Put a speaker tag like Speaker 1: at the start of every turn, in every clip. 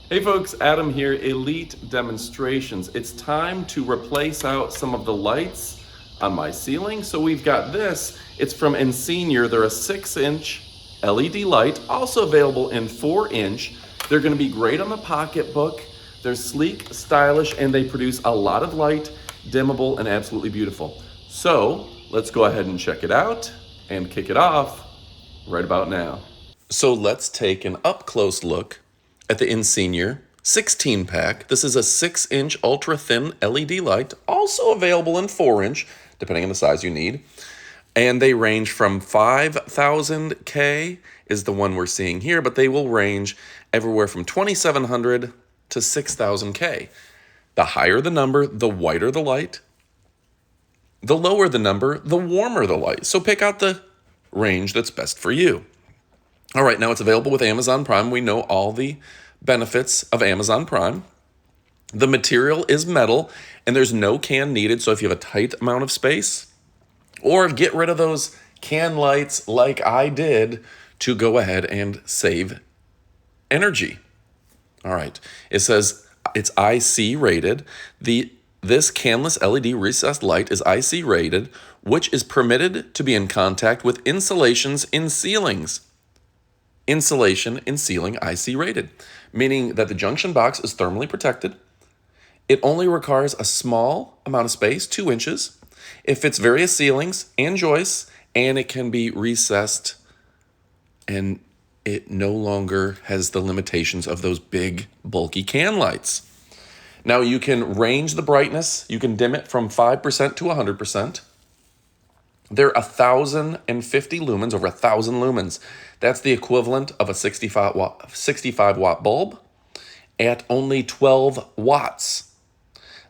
Speaker 1: Hey folks, Adam here, Elite Demonstrations. It's time to replace out some of the lights on my ceiling. So we've got this, it's from Ensenior. They're a 6-inch LED light, also available in 4-inch. They're gonna be great on the pocketbook. They're sleek, stylish, and they produce a lot of light, dimmable, and absolutely beautiful. So let's go ahead and check it out and kick it off right about now. So let's take an up-close look at the Ensenior 16-pack. This is a 6-inch ultra-thin LED light, also available in 4-inch, depending on the size you need. And they range from 5,000K is the one we're seeing here, but they will range everywhere from 2,700 to 6,000K. The higher the number, the whiter the light. The lower the number, the warmer the light. So pick out the range that's best for you. All right, now it's available with Amazon Prime. We know all the benefits of Amazon Prime. The material is metal, and there's no can needed, so if you have a tight amount of space, or get rid of those can lights like I did to go ahead and save energy. All right, it says it's IC rated. This canless LED recessed light is IC rated, which is permitted to be in contact with insulations in ceilings. Insulation in ceiling IC rated, meaning that the junction box is thermally protected. It only requires a small amount of space, 2 inches. It fits various ceilings and joists, and it can be recessed, and it no longer has the limitations of those big, bulky can lights. Now you can range the brightness. You can dim it from 5% to 100%. They're 1,050 lumens, over 1,000 lumens. That's the equivalent of a 65 watt bulb at only 12 watts.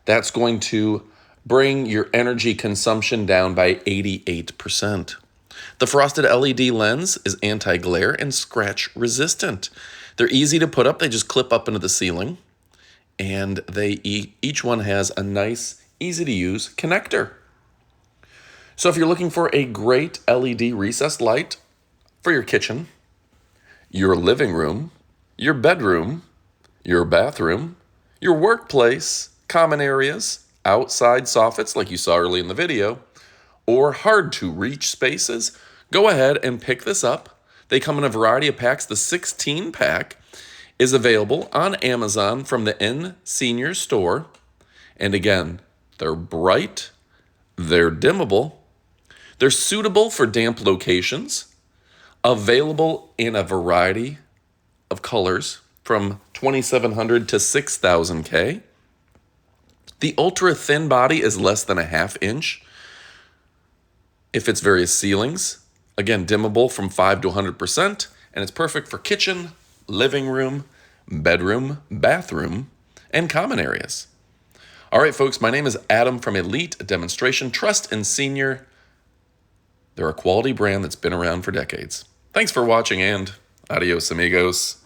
Speaker 1: That's going to bring your energy consumption down by 88%. The frosted LED lens is anti-glare and scratch resistant. They're easy to put up. They just clip up into the ceiling, and each one has a nice, easy to use connector. So if you're looking for a great LED recessed light for your kitchen, your living room, your bedroom, your bathroom, your workplace, common areas, outside soffits like you saw early in the video, or hard to reach spaces, go ahead and pick this up. They come in a variety of packs. The 16-pack is available on Amazon from the Ensenior store. And again, they're bright, they're dimmable, they're suitable for damp locations, available in a variety of colors from 2,700 to 6,000K. The ultra thin body is less than a ½ inch. It fits various ceilings. Again, dimmable from 5 to 100%, and it's perfect for kitchen, living room, bedroom, bathroom, and common areas. All right, folks, my name is Adam from Elite Demonstration. Trust Ensenior. They're a quality brand that's been around for decades. Thanks for watching, and adios, amigos.